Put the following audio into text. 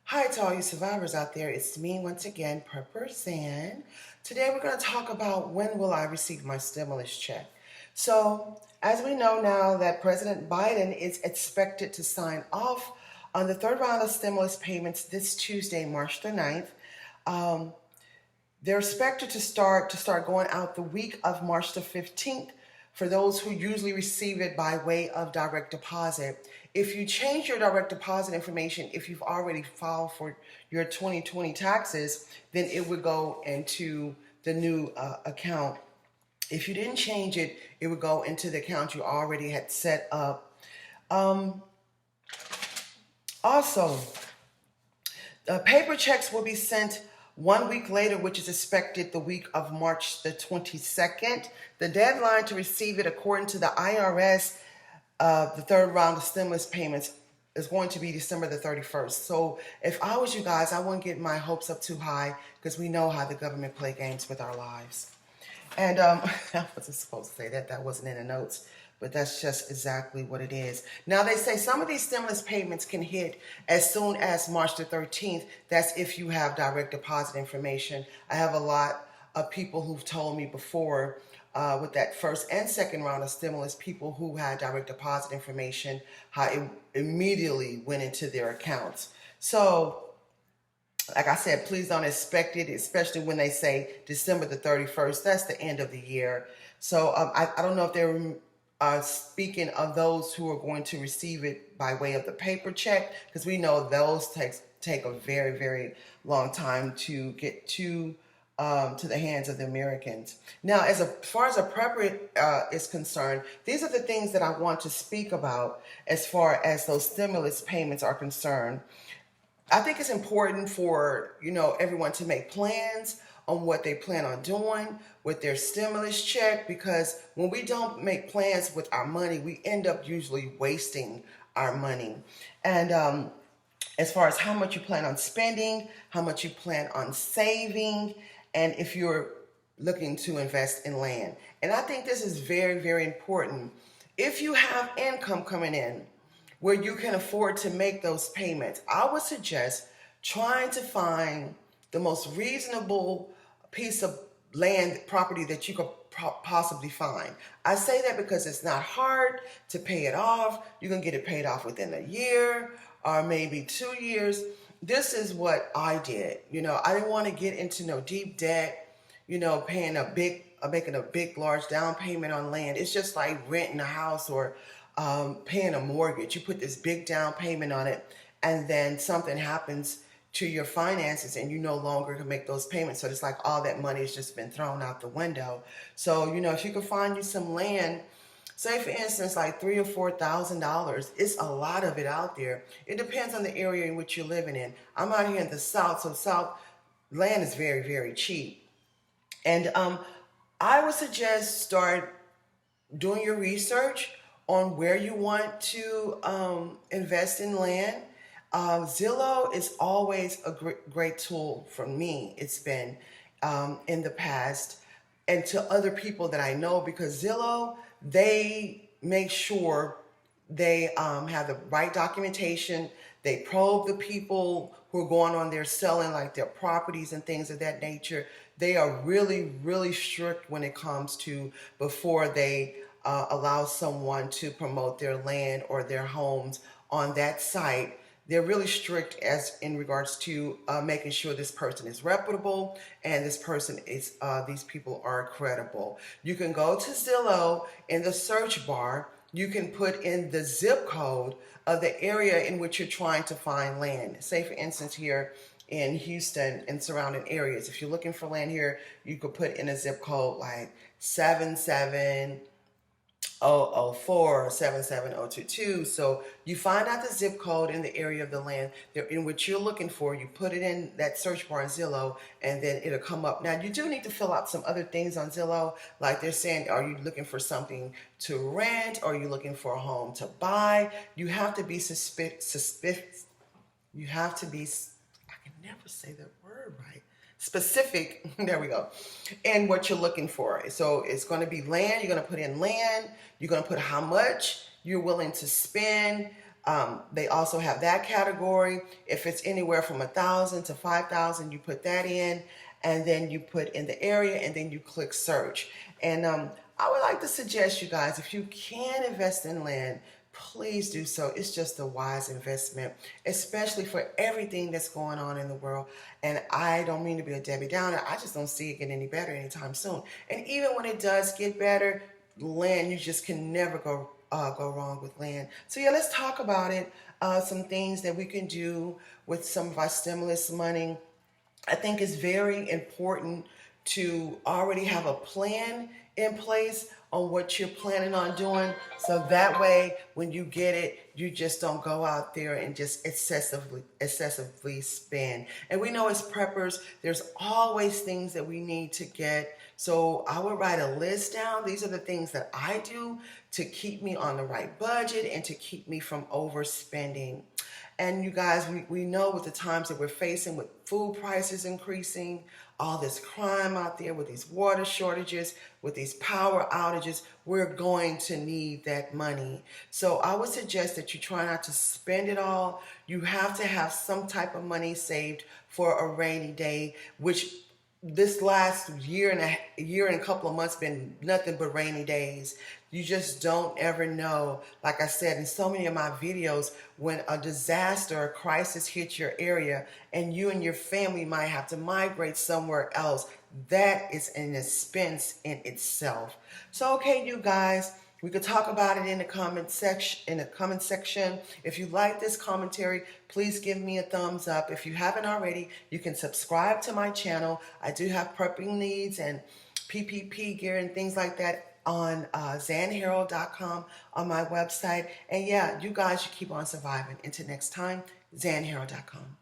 Hi to all you survivors out there. It's me once again, Prepper Zan. Today we're going to talk about when will I receive my stimulus check. So, as we know now that President Biden is expected to sign off on the third round of stimulus payments this Tuesday, March the 9th. Um, they're expected to start going out the week of March the 15th for those who usually receive it by way of direct deposit. If you change your direct deposit information, if you've already filed for your 2020 taxes, then it would go into the new account. If you didn't change it, it would go into the account you already had set up. Um, Also, paper checks will be sent 1 week later, which is expected the week of March the 22nd. The deadline to receive it, according to the IRS, the third round of stimulus payments is going to be December the 31st. So if I was you guys, I wouldn't get my hopes up too high because we know how the government play games with our lives. And I wasn't supposed to say that. That wasn't in the notes. But that's just exactly what it is. Now, they say some of these stimulus payments can hit as soon as March the 13th. That's if you have direct deposit information. I have a lot of people who've told me before with that first and second round of stimulus, people who had direct deposit information, how it immediately went into their accounts. So, like I said, please don't expect it, especially when they say December the 31st. That's the end of the year. So I don't know if they're speaking of those who are going to receive it by way of the paper check, because we know those take a very, very long time to get to the hands of the Americans. Now, as far as a prepper is concerned, these are the things that I want to speak about as far as those stimulus payments are concerned. I think it's important for, everyone to make plans on what they plan on doing with their stimulus check, because when we don't make plans with our money, we end up usually wasting our money. And as far as how much you plan on spending, how much you plan on saving, and if you're looking to invest in land. And I think this is very, very important. If you have income coming in, where you can afford to make those payments, I would suggest trying to find the most reasonable piece of land property that you could possibly find. I say that because it's not hard to pay it off. You can get it paid off within a year or maybe 2 years. This is what I did. I didn't want to get into no deep debt, paying making a big, large down payment on land. It's just like renting a house or paying a mortgage. You put this big down payment on it, and then something happens to your finances and you no longer can make those payments. So it's like all that money has just been thrown out the window. So, if you can find you some land, say for instance, like $3,000 or $4,000, it's a lot of it out there. It depends on the area in which you're living in. I'm out here in the South, so South land is very, very cheap. And I would suggest start doing your research on where you want to invest in land. Zillow is always a great tool for me. It's been in the past, and to other people that I know, because Zillow, they make sure they have the right documentation. They probe the people who are going on there selling like their properties and things of that nature. They are really, really strict when it comes to before they allow someone to promote their land or their homes on that site. They're really strict as in regards to making sure this person is reputable and these people are credible. You can go to Zillow in the search bar. You can put in the zip code of the area in which you're trying to find land. Say, for instance, here in Houston and surrounding areas, if you're looking for land here, you could put in a zip code like 77004 or 77022. So you find out the zip code in the area of the land in which you're looking for. You put it in that search bar in Zillow, and then it'll come up. Now, you do need to fill out some other things on Zillow, like they're saying, are you looking for something to rent? Or are you looking for a home to buy? You have to be you have to be, I can never say that word right. Specific, there we go, and what you're looking for. So it's going to be land. You're going to put in land. You're going to put how much you're willing to spend They also have that category. If it's anywhere from 1,000 to 5,000, you put that in, and then you put in the area, and then you click search. And I would like to suggest you guys, if you can invest in land, please do so. It's just a wise investment, especially for everything that's going on in the world. And I don't mean to be a Debbie Downer. I just don't see it getting any better anytime soon. And even when it does get better, land, you just can never go wrong with land. So yeah, let's talk about it. Some things that we can do with some of our stimulus money. I think it's very important to already have a plan in place on what you're planning on doing, so that way when you get it, you just don't go out there and just excessively spend. And we know as preppers, there's always things that we need to get. So I would write a list down. These are the things that I do to keep me on the right budget and to keep me from overspending. And you guys, we know with the times that we're facing with food prices increasing, all this crime out there, with these water shortages, with these power outages, we're going to need that money. So I would suggest that you try not to spend it all. You have to have some type of money saved for a rainy day, which this last year and a couple of months been nothing but rainy days. You just don't ever know. Like I said in so many of my videos, when a disaster or crisis hits your area and you and your family might have to migrate somewhere else, that is an expense in itself. So okay, you guys, we could talk about it in the comment section. If you like this commentary, please give me a thumbs up. If you haven't already, you can subscribe to my channel. I do have prepping needs and PPP gear and things like that on zanharrold.com on my website. And yeah, you guys should keep on surviving. Until next time, zanharrold.com.